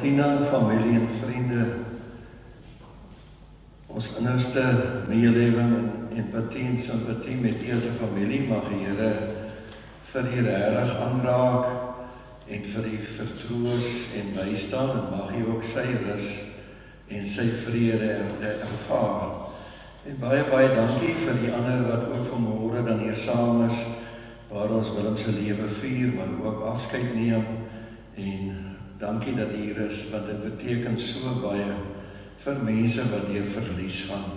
Tina, familie en vriende, ons innerste meelewing en empathie en simpatie met u as 'n familie mag die Here vir u regtig aanraak en vir u vertroos en bystaan, en mag u ook sy rus en sy vrede ervaar. En baie dankie vir die ander wat ook vanmôre dan hier saam is, waar ons Willem se lewe vier, maar ook afskeid neem, en dankie dat hier is, want dit beteken so baie vir mense wat deur verlies gaan.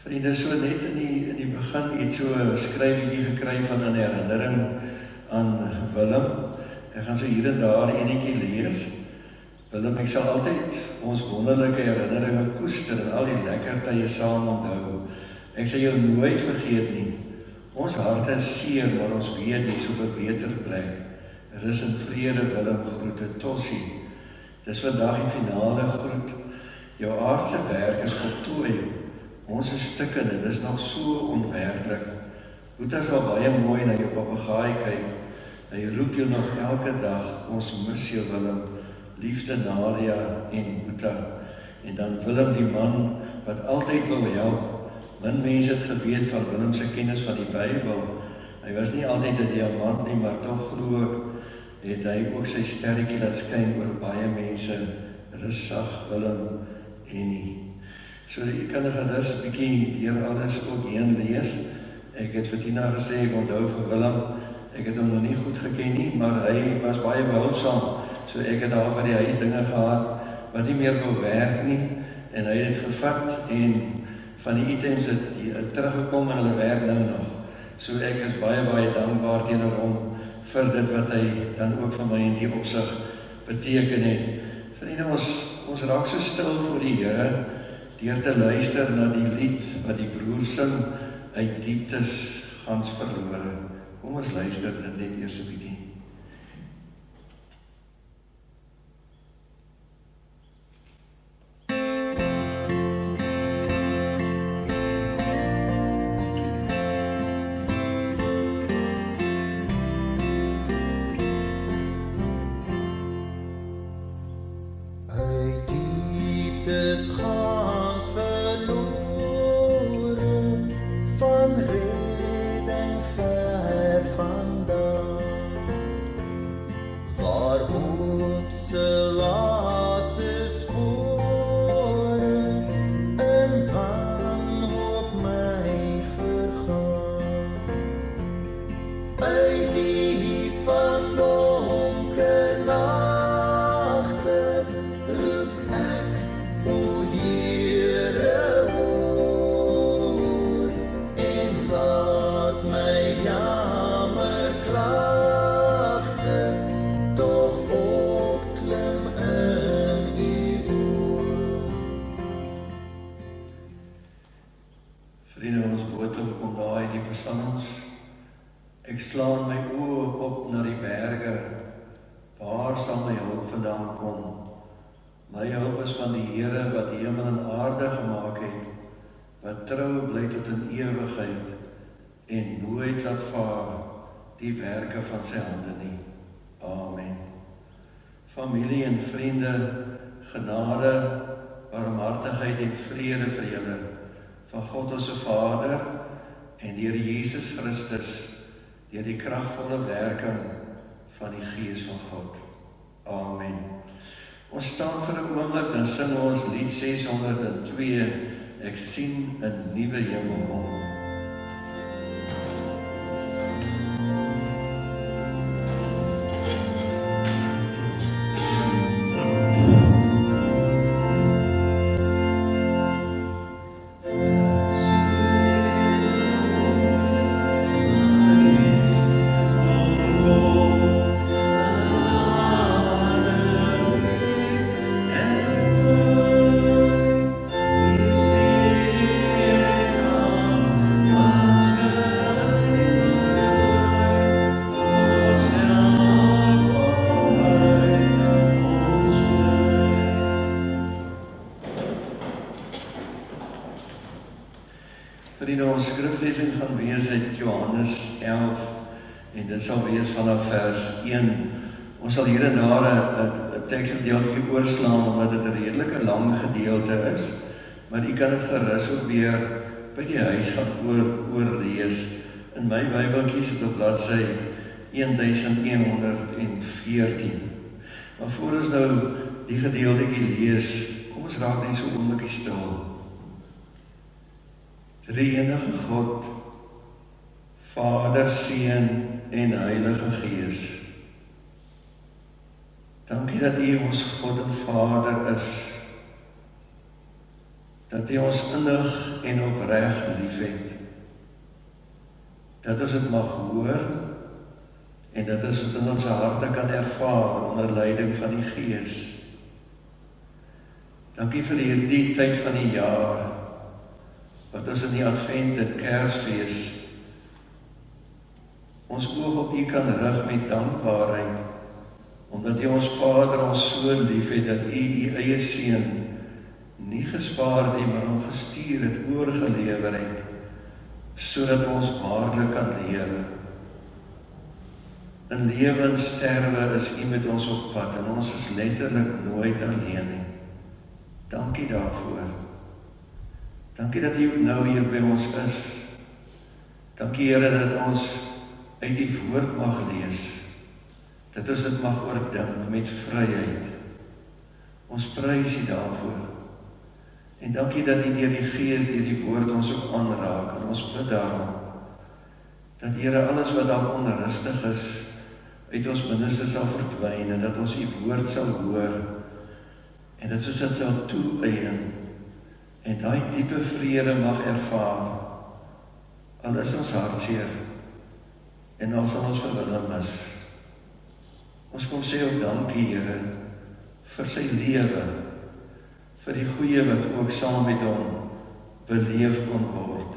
Vriende, so net in die begin iets so 'n skryfetjie gekry van 'n herinnering aan Willem. Ek gaan so hier en daar enetjie lees. Willem, ek sal altyd ons wonderlike herinneringe koester en al die lekker tye saam onthou. Ek sal jou nooit vergeet nie. Ons harte is seer, maar ons weet jy's op 'n beter plek. Rus in vrede, Willem, groete, Tossie. Dis vandag die finale groet. Jou aardse werk is voltooi. Ons is stikkende, dit is nog so onwerklik. Boeta sal baie mooi na jou papegaai kyk. Hy roep jou nog elke dag, ons mis jou, Willem. Liefde, Nadia en Boeta. En dan Willem, die man wat altyd wil help. Min mense het geweet van Willem se kennis van die Bybel. Hy was nie altyd 'n diamant nie, maar tog glo het hy ook sy sterretjie laat skyn oor baie mense. Rustig, Willem en nie. So jy kan gerus 'n bietjie deur alles ook heen lees. Ek het vir Tina gesê, ek onthou vir Willem, ek het hom nog nie goed geken nie, maar hy was baie behulpsaam. So ek het daar by die huis dinge gehad wat nie meer wou werk nie, en hy het gevat en van die items het teruggekom en hulle werk nou nog. So ek is baie dankbaar teenoor hom vir dit wat hy dan ook vir my in die opsig beteken het. Vriende, ons raak so stil voor die Here deur te luister na die lied wat die broer sing, uit dieptes gans verlore. Kom ons luister dit net eers 'n bietjie. Ek slaan my oë op na die berge, waar sal my hulp vandaan kom? My hulp is van die Here wat die hemel en aarde gemaak het, wat trou bly tot in ewigheid en nooit laat vaar die werke van sy hande nie. Amen. Familie en vriende, genade, barmhartigheid en vrede vir julle van God ons Vader en deur Jesus Christus, deur die kragvolle werking van die Gees van God. Amen. Ons staan vir 'n oomblik, dan sing ons lied 602, Ek sien 'n nuwe hemel. And Vriende, ons skriflesing gaan wees uit Johannes 11 en dit sal wees vanaf vers 1. Ons sal hier en daar 'n teksgedeelte oorslaan omdat dit 'n redelike lang gedeelte is, maar u kan dit gerus ook weer by die huis gaan oorlees. In my Bybeltjie is dit op bladsy 1114. Maar voor ons nou die gedeeltetjie lees, kom ons raak net so oomblikie stil. Drie-enige God, Vader, Seun en Heilige Gees. Dankie dat U ons God en Vader is, dat U ons innig en opreg liefhet, dat ons dit mag hoor en dat ons dit in ons harte kan ervaar onder leiding van die Gees. Dankie vir hierdie tyd van die jaar, wat ons in die Advent en Kersfees ons oog op U kan rig met dankbaarheid, omdat U ons Vader ons so lief het, dat U eie Seun nie gespaar het, maar hom gestuur het, oorgelewer het, sodat ons waarlik kan lewe. In lewe en sterwe is U met ons op pad, en ons is letterlik nooit alleen nie. Dankie daarvoor. Dankie dat U nou hier by ons is. Dankie Here dat ons uit die woord mag lees, dat ons dit mag oordink met vryheid. Ons prys U daarvoor. En dankie dat U deur die Gees, deur die woord ons ook aanraak, en ons bid daarom, dat Here alles wat daar onrustig is, uit ons binneste sal verdwyn, en dat ons U woord sal hoor, en dat ons dit sal toeëien, en daai diepe vrede mag ervaar, al is ons hartseer, en al sal ons verwillig is. Ons kom sê ook dankie, Here, vir sy lewe, vir die goeie wat ook saam met hom beleef kon word.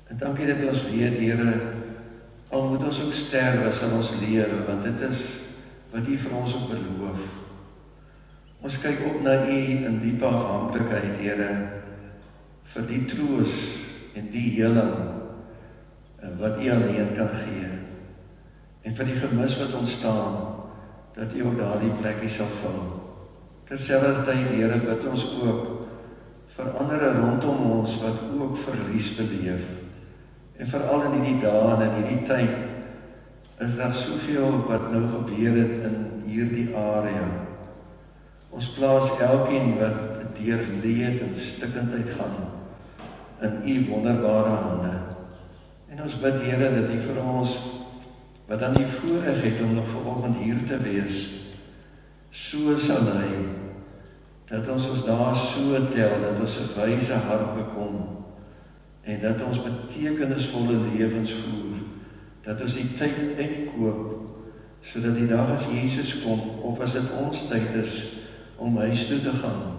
En dankie dat ons weet, Here, al moet ons ook sterwe, sal ons lewe, want dit is wat U vir ons ook beloof. Ons kyk op na U in diepe afhanklikheid, Here, vir die troos en die heling wat U alleen kan gee. En vir die gemis wat ontstaan, dat U ook daardie plekkie sal vul. Terselfdertyd, Here, bid ons ook vir ander rondom ons wat ook verlies beleef. En veral in hierdie dae en in hierdie tyd is daar soveel wat nou gebeur het in hierdie area. Ons plaas elkeen wat deur leed en stikkendheid gaan in U wonderbare hande. En ons bid, Here, dat U vir ons, wat dan die voorreg het om nog vanoggend hier te wees, so sal lei, dat ons daar so tel, dat ons 'n wyse hart bekom, en dat ons betekenisvolle lewens voer, dat ons die tyd uitkoop, sodat die dag as Jesus kom, of as dit ons tyd is, om huis toe te gaan,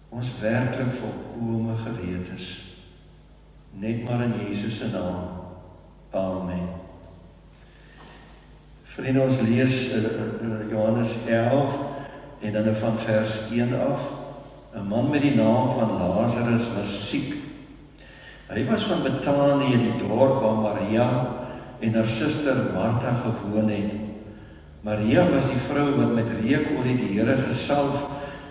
ons werklik volkome gereed is. Net maar in Jesus se naam. Amen. Vriende, ons lees Johannes 11, en dan van vers 1 af. 'n man met die naam van Lazarus was siek. Hy was van Betanië, die dorp waar Maria en haar suster Martha gewoon het. Maria was die vrou wat met reukolie die Here gesalf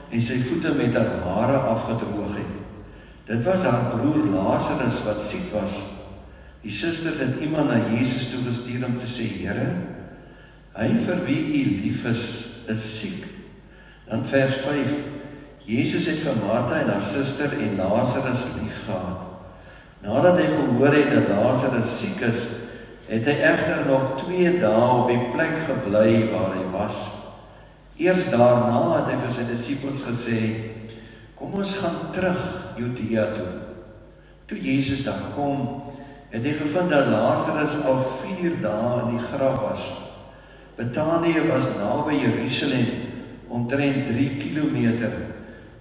en sy voete met haar hare afgedroog het. Dit was haar broer Lazarus wat siek was. Die suster het iemand na Jesus toe gestuur om te sê, Here, hy vir wie U lief is siek. Dan vers 5, Jesus het vir Martha en haar suster en Lazarus lief gehad. Nadat hy gehoor het dat Lazarus siek is, het hy egter nog 2 dae op die plek gebly waar hy was. Eers daarna het hy vir sy disippels gesê, kom ons gaan terug Judea toe. Toe Jesus daar kom, het hy gevind dat Lazarus al 4 dae in die graf was. Betanië was naby Jerusalem, omtrent 3 kilometer,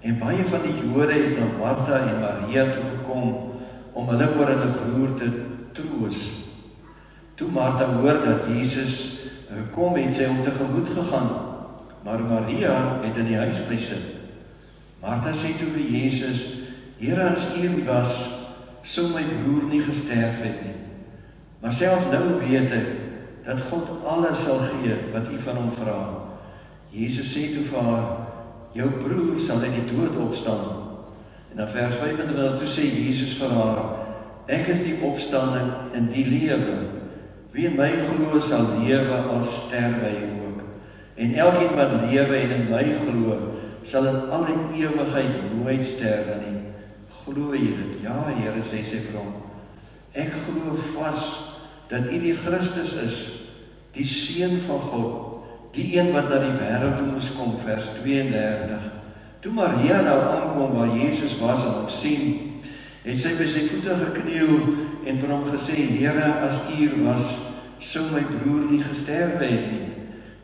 en baie van die Jode het na Martha en Maria toe gekom, om hulle oor hulle broer te troos. Toe Martha hoor dat Jesus kom, het sy hom tegemoet gegaan, maar Maria het in die huis bly sit. Martha sê toe vir Jesus, Here, as U was, sou my broer nie gesterf het nie. Maar selfs nou weet ek, dat God alles sal gee, wat u van hom vra. Jesus sê toe vir haar, jou broer sal uit die dood opstaan. En dan vers 25, toe sê Jesus vir haar, ek is die opstanding en die lewe. Wie in my glo sal lewe al sterwe hy ook. En elkeen wat lewe en in my glo, sal in alle ewigheid nooit sterwe nie. Glo jy dit? Ja, Here, sê sy vir hom. Ek glo vas dat u die Christus is, die Seun van God, die een wat na die wêreld toe moes kom, vers 32. Toe Maria nou aankom waar Jesus was en hom sien, het sy by sy voete gekniel en vir hom gesê, Here, as u hier was, sou my broer nie gesterf het nie.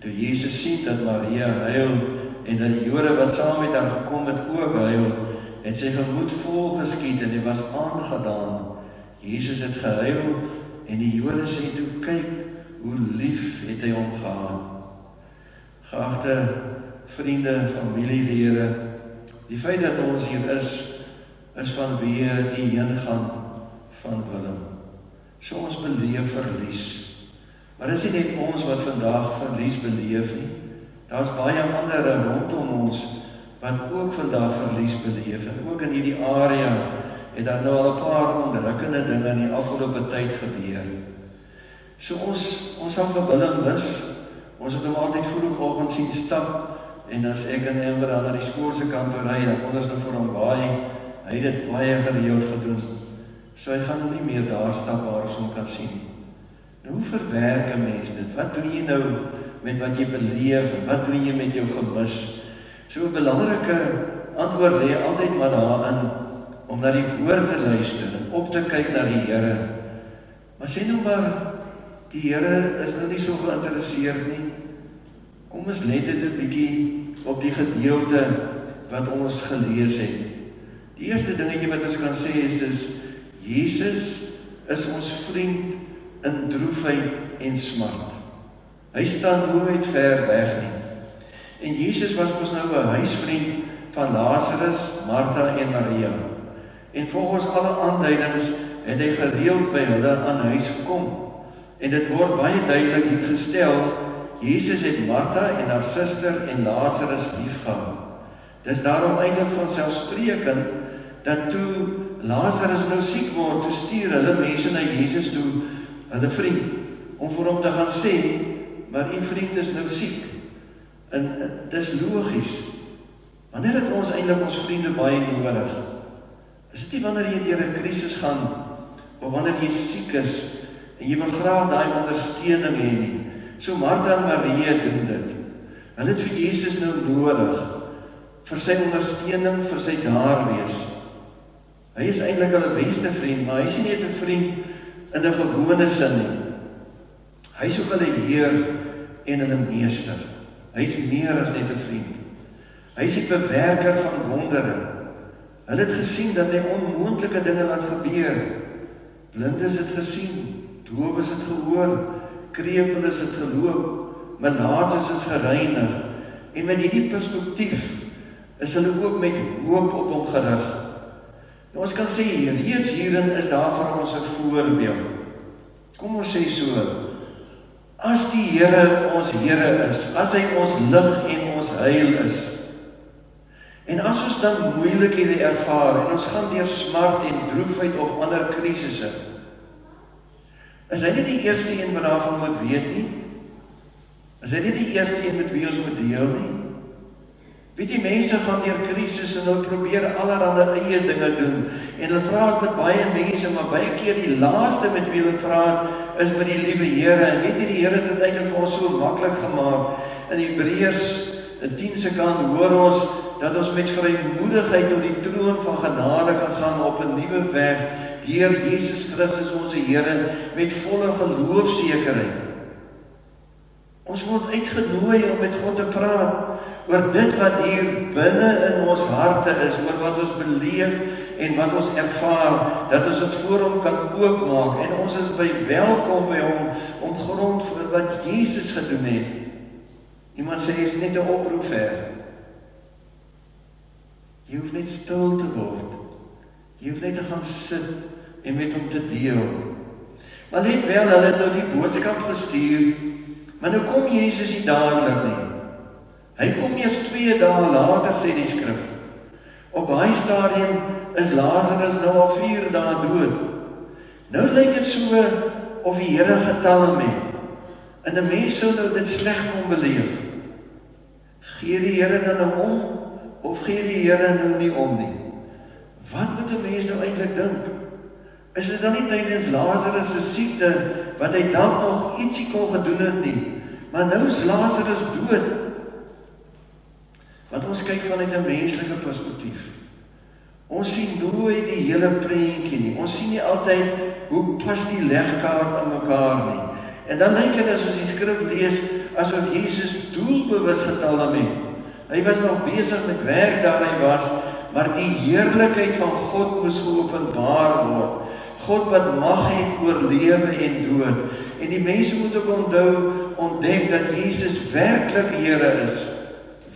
Toe Jesus sien dat Maria huil en dat die Jode wat saam met haar gekom het ook huil, en sy gemoed vol geskiet en hy was aangedaan. Jesus het gehuil en die Jode sê toe, kyk, hoe lief het hy hom gehad. Geagte vriende, familielede, die feit dat ons hier is vanweë die heengaan van Willem. So ons beleef verlies. Maar is nie net ons wat vandag verlies beleef nie. Daar's baie ander rondom ons wat ook vandag verlies beleef. En ook in hierdie area het daar nou al 'n paar onderdrukkende dinge in die afgelope tyd gebeur. So ons sal vir Willem mis. Ons het hom altyd vroegoggend sien stap, en as ek en Amber aan die skool se kant toe ry, dan kon ons nou vir hom baie, hy het dit baie gereeld gedoen. So hy gaan nie meer daar stap waar ons hom kan sien. Nou, hoe verwerk 'n mens dit? Wat doen jy nou met wat jy beleef, en wat doen jy met jou gemis? So 'n belangrike antwoord lê altyd maar daarin, om na die woord te luister, en op te kyk na die Here. Maar sê nou maar, die Here is nou nie so geïnteresseerd nie. Kom ons let dit 'n bietjie op die gedeelte wat ons gelees het. Die eerste dingetjie wat ons kan sê is Jesus is ons vriend in droefheid en smart. Hy staan nooit ver weg nie. En Jesus was ons nou 'n huisvriend van Lazarus, Martha en Maria. En volgens alle aanduidings het hy gereeld by hulle aan huis gekom. En dit word baie duidelik hier gestel, Jesus het Martha en haar suster en Lazarus liefgehad. Dis daarom eintlik vanselfsprekend dat toe Lazarus nou siek word, toe stuur hulle mense na Jesus toe, hulle vriend, om vir hom te gaan sê, maar u vriend is nou siek. En dis logies. Wanneer het ons eintlik ons vriende baie nodig? Is dit nie wanneer jy deur 'n krisis gaan, of wanneer jy siek is, en jy wil graag daai ondersteuning hê nie? So Martha en Maria doen dit. Hulle het vir Jesus nou nodig, vir sy ondersteuning, vir sy daar wees. Hy is eintlik hulle beste vriend, maar hy is nie net 'n vriend in 'n gewone sin nie. Hy is ook hulle Heer en hulle meester. Hy is meer as net 'n vriend. Hy is die bewerker van wondere. Hulle het gesien dat hy onmoontlike dinge laat gebeur. Blindes het gesien, dowes het gehoor, krepeles het geloop, melaatses is gereinig. En met hierdie perspektief is hulle ook met hoop op hom gerig. Nou ons kan sê, reeds hierin is daar vir ons 'n voorbeeld. Kom ons sê so, as die Here ons Here is, as hy ons lig en ons heil is, en as ons dan moeilikhede ervaar, en ons gaan deur smart en droefheid of ander krisisse, is hy nie die eerste een wat daarvan moet weet nie? Is hy nie die eerste een met wie ons moet deel nie? Weet jy, mense gaan deur krisis en hulle probeer allerhande eie dinge doen. En hulle praat met baie mense, maar baie keer die laaste met wie hulle praat, is met die liewe Here. En weet jy, die Here het dit eintlik vir ons so maklik gemaak. In Hebreërs 10 se kant hoor ons, dat ons met vrymoedigheid tot die troon van genade kan gaan op 'n nuwe weg, deur Jesus Christus ons Here, met volle geloofsekerheid. Ons word uitgenooi om met God te praat, oor dit wat hier binne in ons harte is, oor wat ons beleef en wat ons ervaar, dat ons dit voor hom kan oopmaak, en ons is welkom by hom, om grond vir wat Jesus gedoen het. Iemand sê, is net 'n oproep ver. Jy hoef net stil te word. Jy hoef net te gaan sit en met hom te deel. Maar let wel, hulle het nou die boodskap gestuur, maar nou kom Jesus nie dadelik nie. Hy kom eers 2 dae later, sê die skrif. Op daai stadium is Lazarus nou al 4 dae dood. Nou lyk dit so of die Here getal hom het. En 'n mens sou nou dit sleg kon beleef. Gee die Here dan nou om, of gee die Here nou nie om nie? Wat moet 'n mens nou eintlik dink? Is dit dan nie tydens Lazarus se siekte, wat hy dan nog ietsie kon gedoen het nie, maar nou is Lazarus dood? Want ons kyk vanuit 'n menslike perspektief. Ons sien nooit die hele prentjie nie. Ons sien nie altyd hoe pas die legkaart in mekaar nie. En dan lyk dit as ons die skrif lees, asof Jesus doelbewus getal het. Hy was nog besig met werk daar hy was, maar die heerlikheid van God moes geopenbaar word. God wat mag het oor lewe en dood. En die mense moet ook ontdek dat Jesus werklik Here is.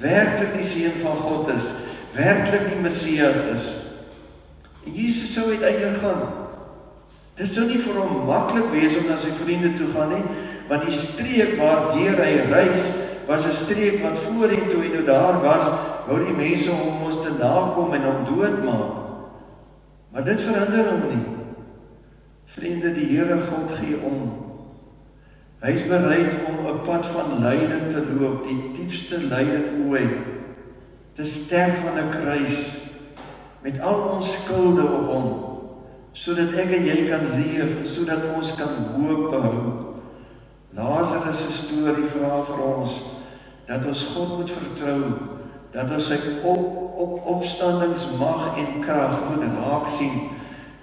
Werklik die Seun van God is. Werklik die Messias is. En Jesus sou uiteindelik gaan. Dit sou nie vir hom maklik wees om na sy vriende toe gaan nie, want die streek waardeur hy reis, was 'n streek wat voorheen toe hy nou daar was, wou die mense hom moes te nakom en hom doodmaak. Maar dit verander hom nie. Vriende, die Here God gee om. Hy is bereid om 'n pad van lyding te loop, die diepste lyding ooit, te sterk van 'n kruis, met al ons skulde op hom, sodat ek en jy kan leef, sodat ons kan hoop behou. Lazarus se storie vra vir ons, dat ons God moet vertrou, dat ons sy opstandingsmag en krag moet raak sien,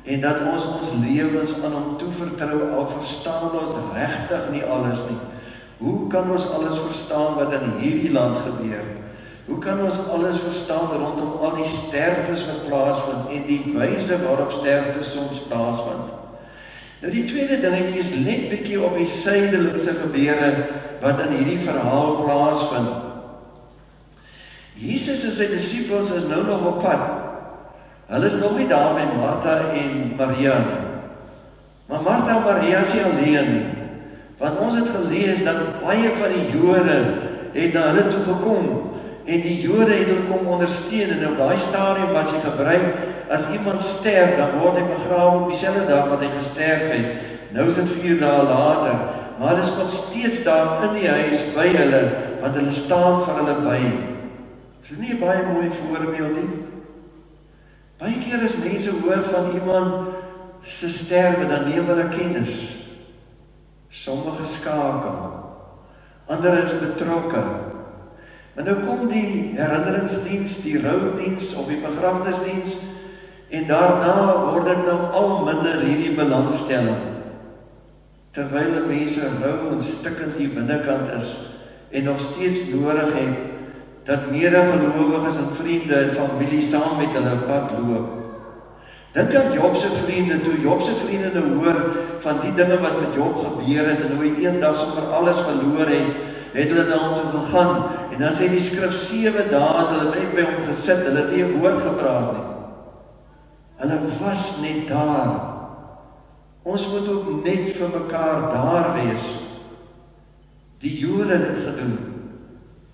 en dat ons lewens aan hom toevertrou, al verstaan ons regtig nie alles nie. Hoe kan ons alles verstaan wat in hierdie land gebeur? Hoe kan ons alles verstaan rondom al die sterftes wat plaasvind en die wyse waarop sterftes soms plaasvind? Nou die tweede dingetjie is net bietjie op die suidelike gebeure wat in hierdie verhaal plaasvind. Jesus en sy disippels is nou nog op pad. Hulle is nog nie daar met Martha en Maria nie. Maar Martha en Maria is nie alleen nie. Want ons het gelees dat baie van die Jode het na hulle toe gekom. En die Jode het hulle kom ondersteun. En op daai stadium was hy gebruik, as iemand sterf, dan word hy begrawe op dieselfde dag wat hy gesterf het. Nou is dit 4 dae later. Maar hulle is nog steeds daar in die huis by hulle, want hulle staan vir hulle by. Is dit nie 'n baie mooi voorbeeld nie? Baie keer as mense hoor van iemand se sterwe, dan neem hulle kennis. Sommige skakel, ander is betrokke. En nou kom die herinneringsdiens, die roudiens of die begrafnisdiens, en daarna word dit nou al minder hierdie belangstelling. Terwyl die mense rou en stikkend die binnekant is, en nog steeds nodig het, dat medegelowiges en vriende en familie saam met hulle pad loop. Dink aan Job se vriende, toe Job se vriende nou hoor van die dinge wat met Job gebeur het, en hoe hy eendag sommer alles verloor het hulle na hom toe gegaan, en dan sê die skrif 7 dae, hulle net by hom gesit, hulle het nie 'n woord gepraat nie. Hulle was net daar. Ons moet ook net vir mekaar daar wees. Die Jode het dit gedoen.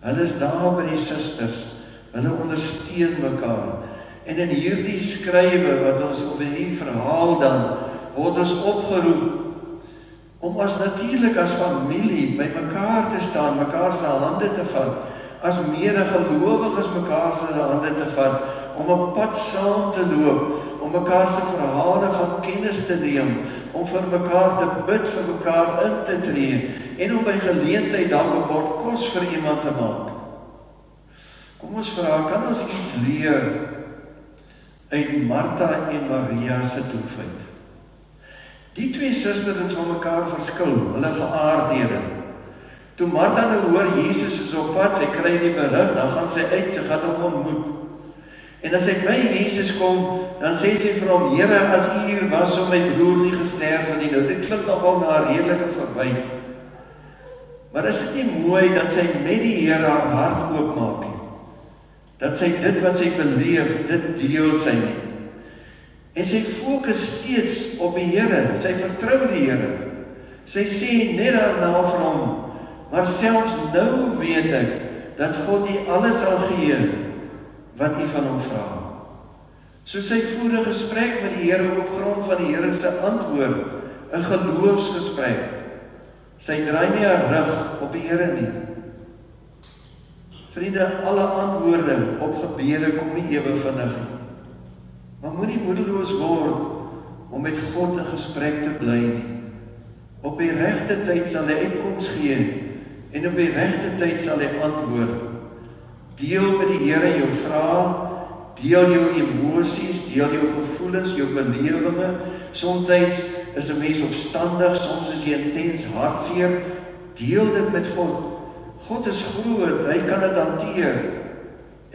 Hulle is daar by die susters, hulle ondersteun mekaar. En in hierdie skrywe wat ons op hierdie verhaal dan, word ons opgeroep om as natuurlik as familie by mekaar te staan, mekaar se hande te vat, as medegelowiges mekaar se hande te vat, om 'n pad saam te loop, om mekaar se verhale van kennis te neem, om vir mekaar te bid, vir mekaar in te tree, en om by geleentheid dalk 'n bord kos vir iemand te maak. Kom ons vra, kan ons iets leer uit Martha en Maria se toefeit? Die 2 susters het van mekaar verskil, hulle geaardhede. Toe Martha nou hoor Jesus is op pad, sy kry die berig, dan gaan sy uit, sy gaan hom ontmoet. En as sy by Jesus kom, dan sê sy vir hom, Here, as U hier was, sou my broer nie gesterf het nie. Nou, dit klink nogal na 'n redelike verwyte. Maar is dit nie mooi dat sy met die Here haar hart oopmaak nie? Dat sy dit wat sy beleef, dit deel sy nie. En sy fokus steeds op die Here, sy vertrou die Here. Sy sê net daarna vir hom, maar selfs nou weet ek, dat God U alles sal gee, wat U van hom vra. So sy voer 'n gesprek met die Here op grond van die Here se antwoord, 'n geloofsgesprek. Sy draai nie haar rug op die Here nie. Vriende, alle antwoorde op gebede kom nie ewe vinnig nie. Maar moenie moedeloos word om met God in gesprek te bly nie. Op die regte tyd sal hy uitkoms gee en op die regte tyd sal hy antwoord. Deel met die Here jou vrae, deel jou emosies, deel jou gevoelens, jou belewenisse. Soms is 'n mens opstandig, soms is jy intens hartseer. Deel dit met God. God is groot, hy kan dit hanteer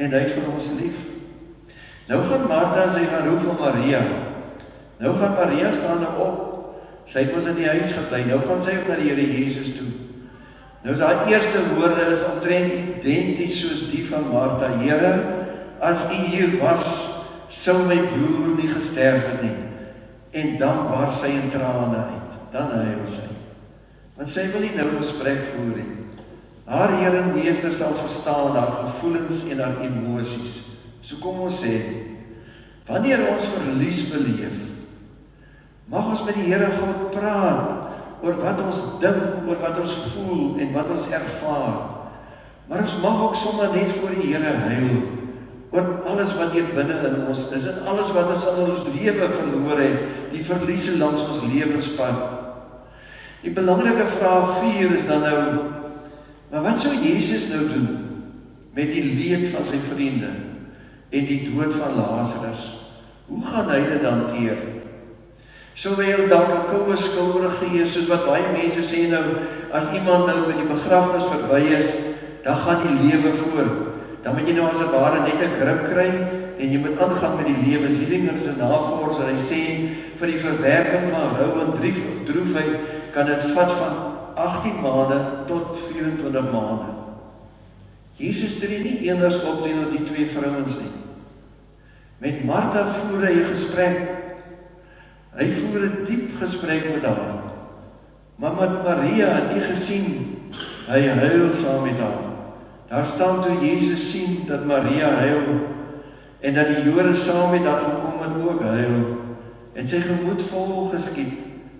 en hy het vir ons lief. Nou gaan Martha en sy gaan roep vir Maria. Nou gaan Maria staan op. Sy het mos in die huis gebly. Nou gaan sy op na die Here Jesus toe. Nou haar eerste woorde is omtrent identies soos die van Martha. Here, as U hier was, sou my broer nie gesterf het nie. En dan bars sy in trane uit. Dan huil sy. Want sy wil nie nou gesprek voer nie. Haar Here en Meester sal verstaan haar gevoelens en haar emosies. So kom ons sê, wanneer ons verlies beleef, mag ons met die Here God praat oor wat ons dink, oor wat ons voel en wat ons ervaar. Maar ons mag ook sommer net voor die Here huil oor alles wat hier binne in ons is en alles wat ons in ons lewe verloor het, die verliese langs ons lewenspad. Die belangrike vraag 4 is dan nou, maar wat sou Jesus nou doen met die leed van sy vriende en die dood van Lazarus? Hoe gaan hy dit hanteer? Sou hy dalk 'n koue skouer gee, soos wat baie mense sê nou, as iemand nou met die begrafnis verby is, dan gaan die lewe voort. Dan moet jy nou as 'n ware net 'n grip kry en jy moet aangaan met die lewe. Zielinger se navorser, hy sê vir die verwerking van rou en droefheid kan dit vat van 18 maande tot 24 maande. Jesus tree nie eenders op teenoor die twee vrouens nie. Met Martha voer hy 'n gesprek. Hy voer 'n diep gesprek met haar. Maar met Maria het hy gesien, hy huil saam met haar. Daar staan toe Jesus sien dat Maria huil en dat die Jode saam met haar gekom het ook huil. En sy gemoed vol geskied.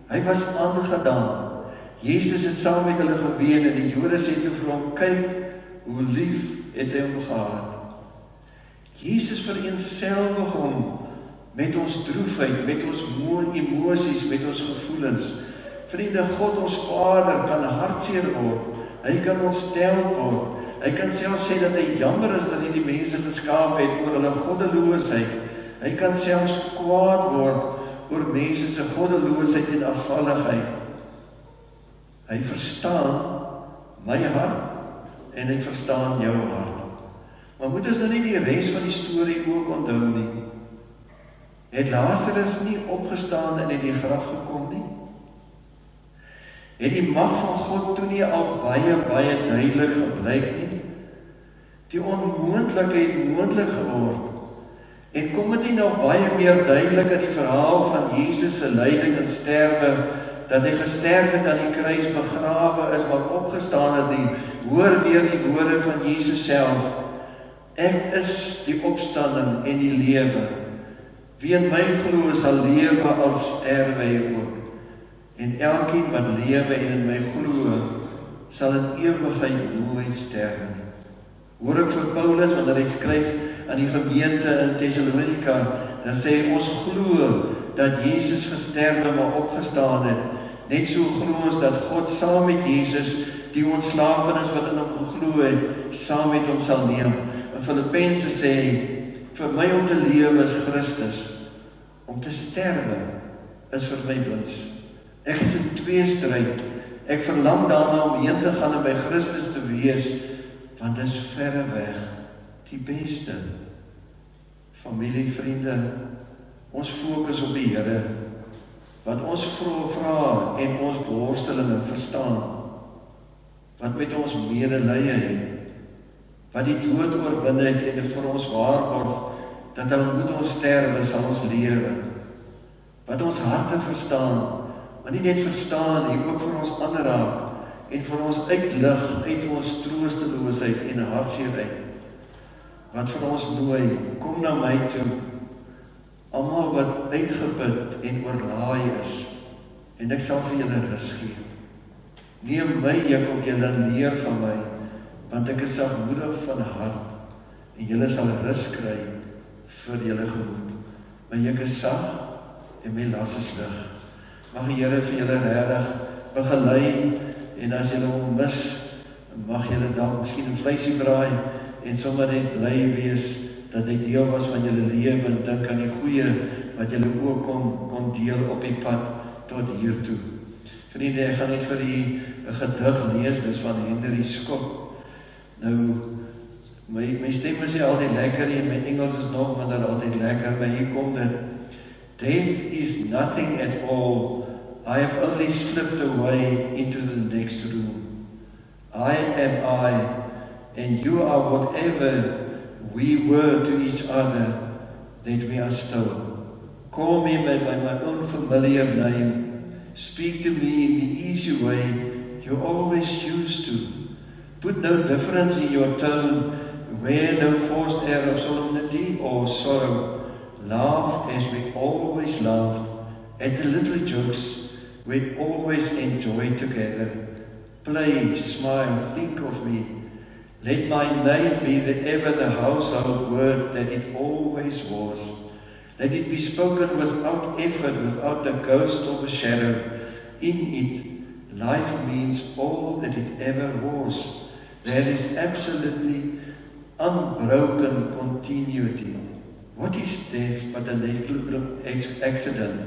Hy was aangedaan. Jesus het saam met hulle geween en die Jode sê toe vir hom, kyk hoe lief het hy hom gehad. Jesus vereenselwig hom met ons droefheid, met ons emosies, met ons gevoelens. Vriende, God ons Vader kan hartseer word. Hy kan ontstel word. Hy kan selfs sê dat hy jammer is dat hy die mense geskaap het oor hulle goddeloosheid. Hy kan selfs kwaad word oor mense se goddeloosheid en afvalligheid. Hy verstaan my hart en hy verstaan jou hart. Maar moet ons nou nie die res van die storie ook onthou nie? Het Lazarus nie opgestaan en uit die graf gekom nie? Het die mag van God toe nie al baie duidelik geblyk nie? Die onmoontlikheid het moontlik geword. En kom dit nie nog baie meer duidelik in die verhaal van Jesus se lyding en sterwe, dat hy gesterf het aan die kruis, begrawe is, maar opgestaan het nie. Hoor weer die woorde van Jesus self. Ek is die opstanding en die lewe. Wie in my glo sal lewe al sterwe hy ook. En elkeen wat lewe en in my glo, sal in ewigheid nooit sterwe nie. Hoor ek vir Paulus, wanneer hy skryf aan die gemeente in Thessalonika, dan sê hy, ons glo dat Jesus gesterwe maar opgestaan het. Net so glo ons dat God saam met Jesus, die ontslapenis wat in hom geglo het, saam met hom sal neem. In Filippense sê hy, vir my om te lewe is Christus, om te sterwe is vir my wins. Ek is in tweestryd. Ek verlang daarna om heen te gaan en by Christus te wees, want dit is verre weg die beste. Familie, vriende, ons fokus op die Here, wat ons vra en ons worstelinge verstaan, wat met ons medelee het, wat die dood oorwin het en vir ons waarborg, dat al moet ons sterwe, sal ons lewe. wat ons harte verstaan, maar nie net verstaan nie, ook vir ons aanraak, en vir ons uitlig uit ons troosteloosheid en hartseer uit, wat vir ons nooi, kom na my toe, almal wat uitgeput en oorlaai is, en ek sal vir julle rus gee. Neem my, Jakob, julle leer van my, want ek is sagmoedig van hart, en julle sal rus kry vir julle gemoed. My juk is sag, en my las is lig. Mag die Here vir julle regtig begelei, en as julle hom mis, mag julle dan miskien 'n vleisie braai, en sommer net bly wees, dat hy deel was van julle lewe, en dink aan die goeie, wat julle ook kon deel op die pad, tot hier toe. Vriende, ek gaan net vir u 'n gedig lees, dis van Henry Scott. Nou, my stem is nie altyd lekker nie, my Engels is nog minder altyd lekker, maar hier kom dit. Death is nothing at all. I have only slipped away into the next room. I am I, and you are whatever we were to each other, that we are still. Call me by my own familiar name. Speak to me in the easy way you always used to. Put no difference in your tone. Wear no forced air of solemnity or sorrow. Laugh as we always laughed. At the little jokes we always enjoyed together. Play, smile, think of me. Let my name be ever the household word that it always was. Let it be spoken without effort, without the ghost of a shadow. In it, life means all that it ever was. There is absolutely unbroken continuity. What is death but a little accident?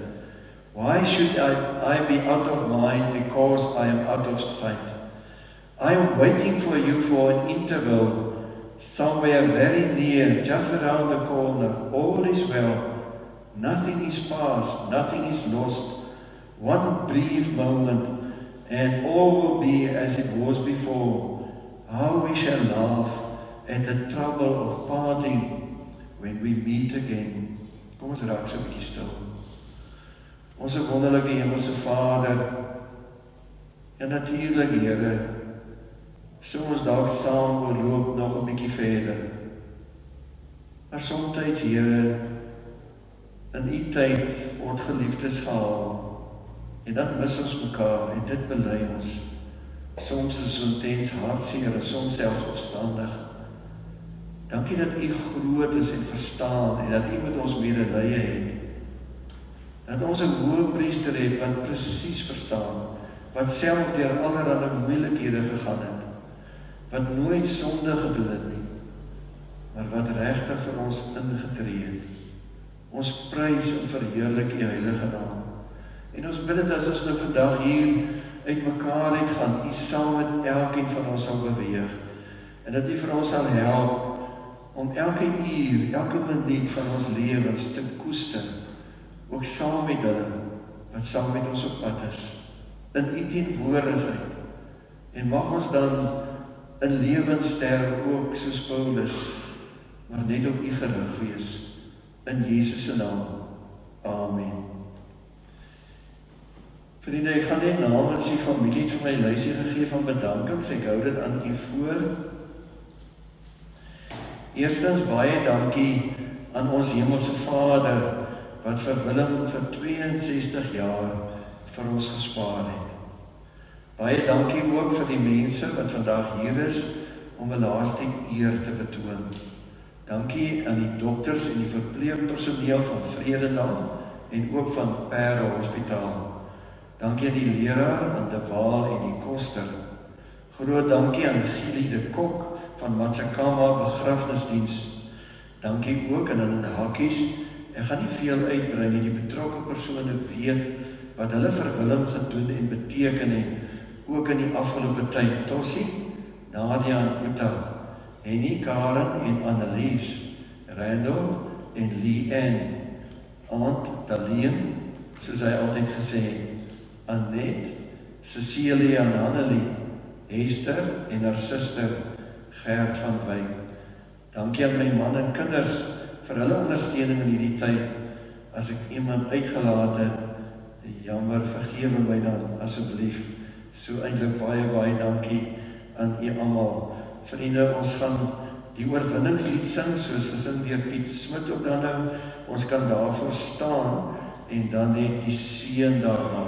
Why should I be out of mind because I am out of sight? I am waiting for you for an interval, somewhere very near, just around the corner. All is well. Nothing is past, nothing is lost. One brief moment, and all will be as it was before. How we shall laugh at the trouble of parting when we meet again. Kom ons raak so 'n bietjie stil. Ons wonderlike Hemelse Vader, en natuurlik Here, so ons dalk saam oorloop nog 'n bietjie verder. Maar soms, Here, in u tyd word geliefdes gehaal, en dan mis ons mekaar, en dit bely ons. Soms is ons intens hartseer, en soms selfs opstandig. Dankie dat u groot is en verstaan, en dat u met ons medelee het. Dat ons 'n hoëpriester het wat presies verstaan, wat self deur allerlei moeilikhede gegaan het, wat nooit sonde gedoen het nie, maar wat regtig vir ons ingetree het. Ons prys en verheerlik u heilige naam. En ons bid dit as ons nou vandag hier uit mekaar uit gaan, u saam met elkeen van ons sal beweeg, en dat u vir ons sal help om elke uur, elke minuut van ons lewens te koester, ook saam met hulle, wat saam met ons op pad is, in u teenwoordigheid, en mag ons dan in lewens sterwe ook soos Paulus, maar net op u gerig wees, in Jesus se naam, amen. Vriende, ek gaan net namens die familie vir my lysie gegee van bedankings, ek hou dit aan u voor. Eerstens baie dankie aan ons Hemelse Vader, wat vir Willem vir 62 jaar vir ons gespaar het. Baie dankie ook vir die mense wat vandag hier is, om 'n laaste eer te betoon. Dankie aan die dokters en die verpleegpersoneel van Vredendaal, en ook van Parel Hospitaal. Dankie aan die leraar, aan De Waal en die koster. Groot dankie aan Gili de Kok van Matsakama Begrafnisdiens. Dankie ook aan hulle hakkies. Ek gaan nie veel uitbrei nie, die betrokke persone weet wat hulle vir Willem gedoen en beteken het, ook in die afgelope tyd. Tossie, Nadia en Uta, Henny, Karen en Annelies, Randall en Lee-Ann, Aunt Daleen, soos hy altyd gesê het, Annette, Cecilia en Annelie, Hester en haar suster, Gert van Wyk. Dankie aan my man en kinders vir hulle ondersteuning in hierdie tyd. as ek iemand uitgelaat het, jammer, vergewe my dan asseblief. So eintlik baie, baie dankie aan u almal. Vriende, ons gaan die oorwinningslied sing, soos gesing deur Piet Smit ook dan nou. Ons kan daarvoor staan en dan net die seën daarna.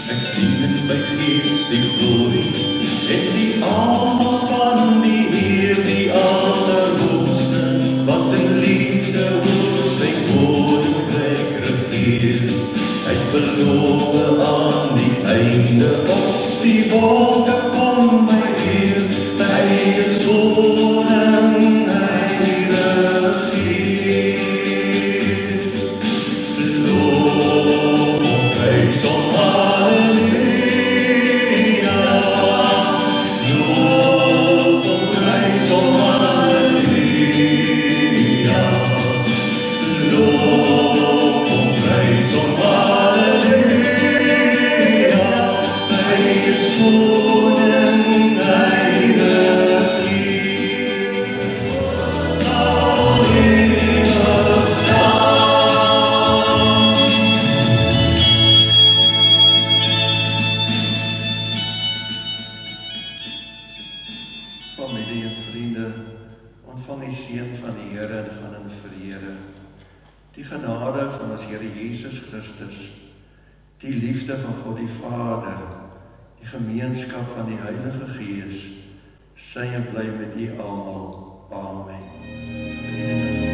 Ek sien in my gees die glorie en die almal van die Heer, die Allerhoogste, wat in liefde oor sy koninkryk regeer. Hy beloof aan die einde op die wolke kom my Heer. Hy is koning, hy regeer. Loof en prys hom. Familie en vriende, ontvang die seën van die Here en gaan in vrede. Die genade van ons Here Jesus Christus, die liefde van God die Vader, die gemeenskap van die Heilige Gees, sy en bly met u almal. Amen.